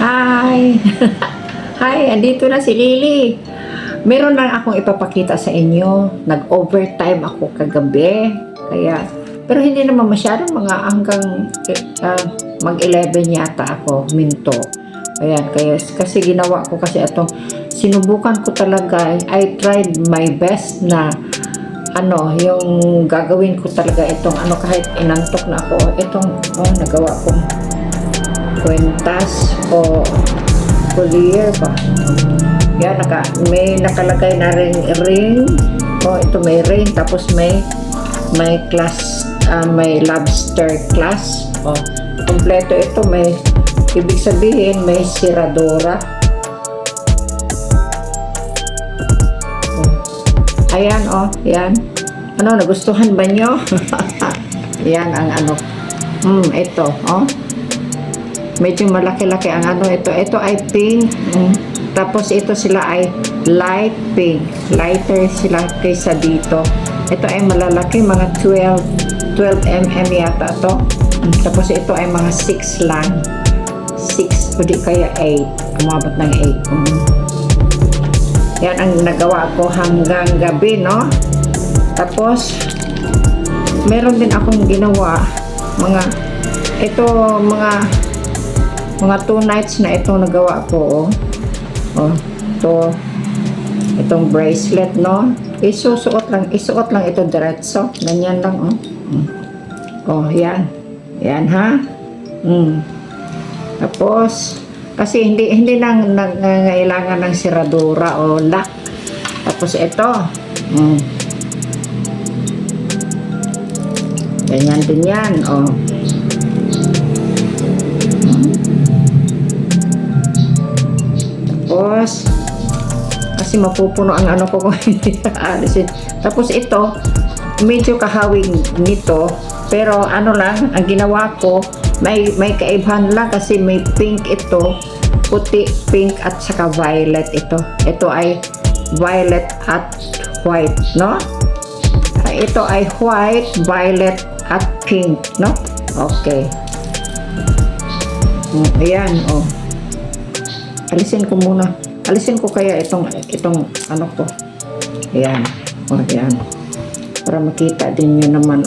Hi! Hi, andito na si Lily. Meron lang akong ipapakita sa inyo. Nag-overtime ako kagabi. Pero hindi naman masyado, mga hanggang mag-11 yata ako, minto. Ayan, kasi ginawa ko kasi itong, sinubukan ko talaga, I tried my best na yung gagawin ko talaga itong kahit inantok na ako, itong nagawa ko kwentas o collier ba. Yan, may nakalagay na ring. Ito may ring, tapos may class, may lobster class. Kompleto ito, may ibig sabihin may siradora. Ayan, yan. Nagustuhan ba nyo? Yan ang ito, medyo malaki-laki ang ito. Ito ay pink. Tapos ito sila ay light pink. Lighter sila kaysa dito. Ito ay malalaki, mga 12 mm yata to. Tapos ito ay mga 6 lang. 6 o di kaya 8. Umabot ng 8. Yan ang nagawa ko hanggang gabi, no? Tapos meron din akong ginawa mga 2 nights na itong nagawa ko. Itong bracelet, no? Isuot lang ito diretso. Ganyan lang, yan. Yan, ha? Tapos kasi hindi lang nangailangan ng siradura o lock. Tapos ito, ganyan din yan, Tapos, kasi mapupuno ang ko kung hindi aalisin. Tapos ito, medyo kahawig nito, pero lang, ang ginawa ko, may kaibahan lang kasi may pink ito, puti, pink at saka violet ito. Ito ay violet at white, no? Ito ay white, violet at pink, no? Okay. Ayan, alisin ko muna. Alisin ko kaya itong ko. Ayan. Ayan. Para makita din nyo naman,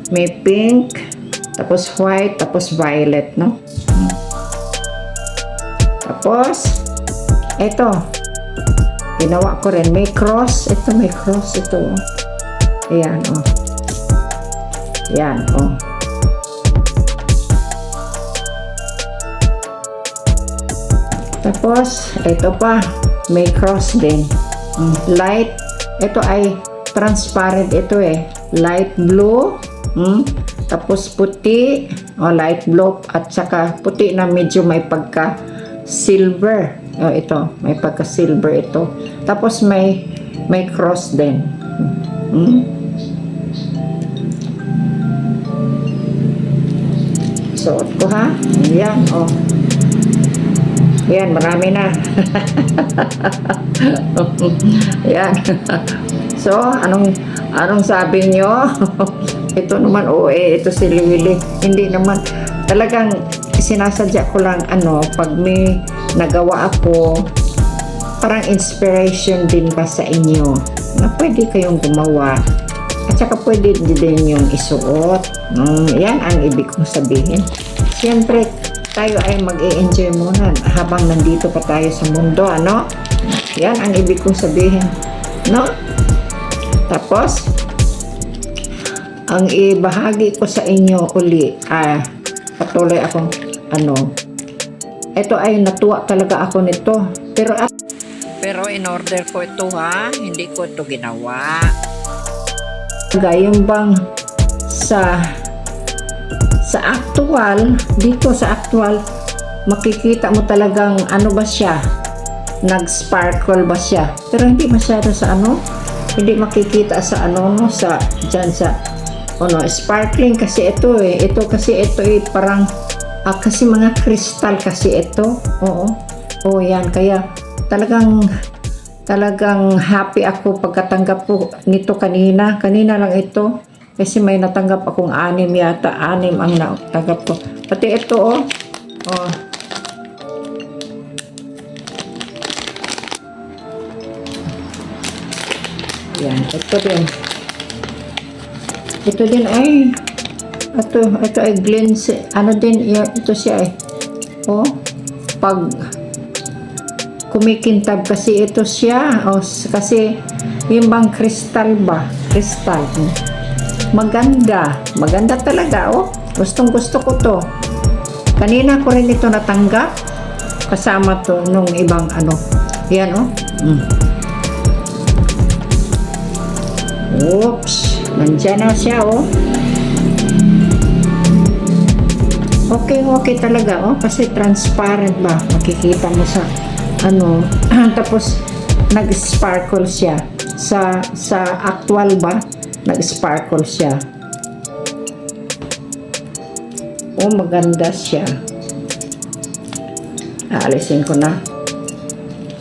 May pink, tapos white, tapos violet, no? Tapos, ito. Ginawa ko rin. May cross. Ito, may cross. Ito, Ayan, Ayan, Tapos, ito pa, may cross din. Light, ito ay transparent ito light blue, tapos puti, light blue, at saka puti na medyo may pagka silver. Ito, may pagka silver ito. Tapos may cross din. Suot ko, ha? Ayan, Ayan, marami na. Ayan. So, anong sabi nyo? Ito naman, ito si Lily. Hindi naman, talagang sinasadya ko lang, pag may nagawa ako, parang inspiration din pa sa inyo, na pwede kayong gumawa. At saka pwede din yung isuot. Yan ang ibig kong sabihin. Siyempre, tayo ay mag-e-enjoy muna habang nandito pa tayo sa mundo, Yan ang ibig kong sabihin, no? Tapos, ang ibahagi ko sa inyo uli, patuloy akong, ito ay natuwa talaga ako nito. Pero in order ko ito, hindi ko ito ginawa. Yung bang sa actual, dito sa actual, makikita mo talagang ba siya, nag-sparkle ba siya, pero hindi masyado sa hindi makikita sa dyan sa sparkling kasi ito kasi ito parang kasi mga crystal kasi ito. Yan, kaya talagang happy ako pagkatanggap ko nito kanina lang ito. Kasi may natanggap akong 6 yata. 6 ang natanggap ko. Pati ito, Yan, ito din. Ito din ay, ito ay Glens, ano din, ito siya eh. Oh, pag kumikintab kasi ito siya, oh, kasi yung bang kristal ba? Kristal. Maganda. Maganda talaga, oh. Gustong gusto ko to. Kanina ko rin ito natanggap. Kasama to nung ibang ano. Yan, oh. Oops. Nandiyan na siya, oh. Okay talaga, oh. Kasi transparent ba? Makikita mo sa, ano. Tapos, nag-sparkle siya. Sa actual ba? Nag-sparkle siya. Oh, maganda siya. Aalisin ko na.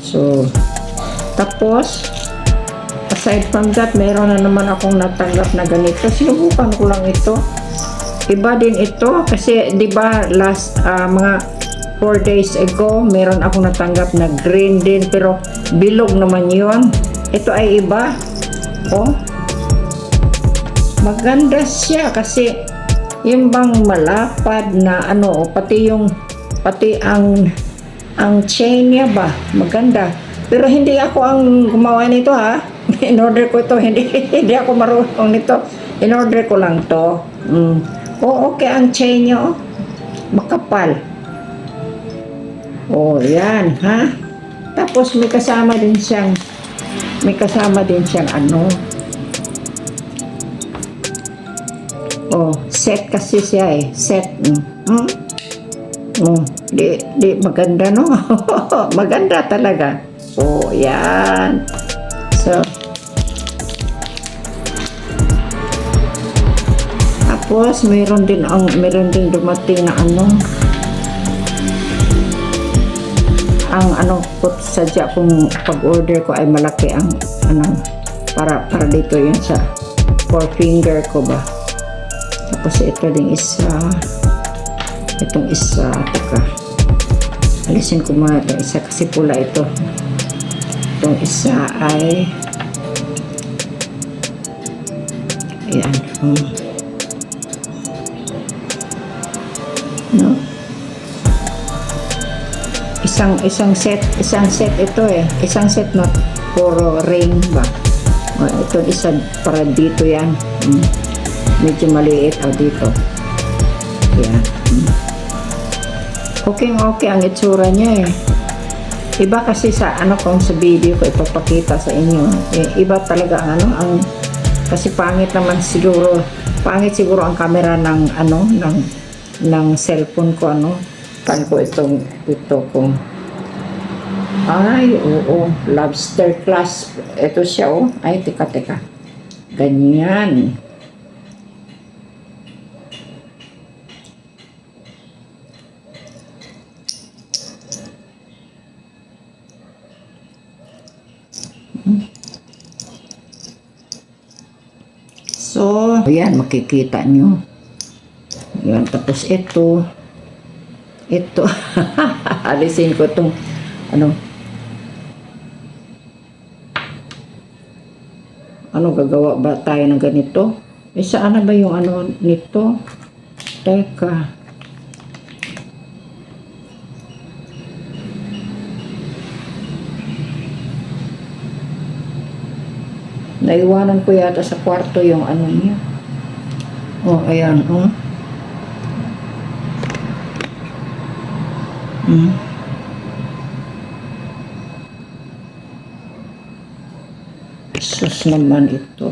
So, tapos, aside from that, meron na naman akong natanggap na ganito. Sinubukan ko lang ito. Iba din ito kasi 'di ba last mga 4 days ago, meron akong natanggap na green din pero bilog naman 'yon. Ito ay iba. Oh. Maganda siya kasi yung bang malapad na ano, pati ang chain niya ba, maganda. Pero hindi ako ang gumawa nito ha. In-order ko ito, hindi ako marunong nito. In-order ko lang to. Oh, okay ang chain niya, oh. Makapal. Oh, yan, ha? Tapos may kasama din siyang ano. Oh, set kasi siya eh. Set. Oh, di maganda, no? Maganda talaga. Oh, yan. So, tapos meron din dumating na ano, ang ano ko sadya kung pag-order ko ay malaki ang ano, para dito yun sa 4 finger ko ba. Tapos ito din isa, itong isa, teka, alisin ko muna itong isa kasi pula ito. Itong isa ay ayan, no? Isang set ito eh. Isang set na puro ring ba. Ito isa para dito yan. Medyo maliit dito. Yan. Okay ang itsura niya eh. Iba kasi sa ano kung sa video ko ipapakita sa inyo. Iba talaga ang kasi pangit siguro ang camera ng ano ng cellphone ko ano. Pan ko ito ko. Ay, oo, lobster class. Ito siya, oh. Ay, teka. Ganyan. So, ayan, makikita nyo. Ayan, tapos ito, alisin ko itong, ano gagawa ba tayo ng ganito? Saan na ba yung ano nito? Teka. Naiwanan ko yata sa kwarto yung ano niya. Oh, ayan, oh. Sus naman ito.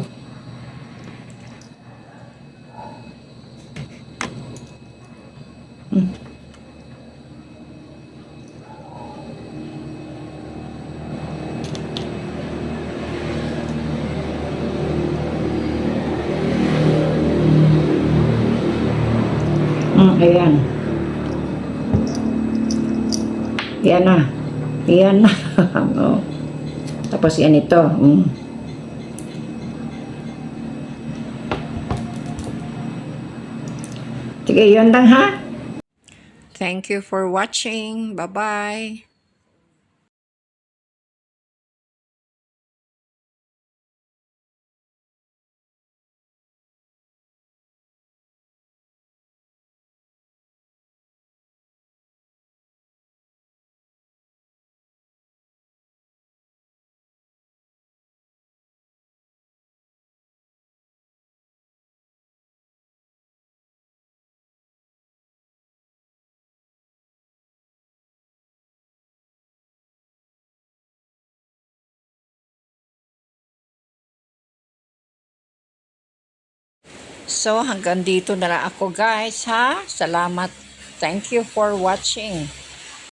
Ayan. Yan na. Oh. Tapos yan ito. Sige, yun lang ha. Thank you for watching. Bye-bye. So, hanggang dito na lang ako guys ha. Salamat. Thank you for watching.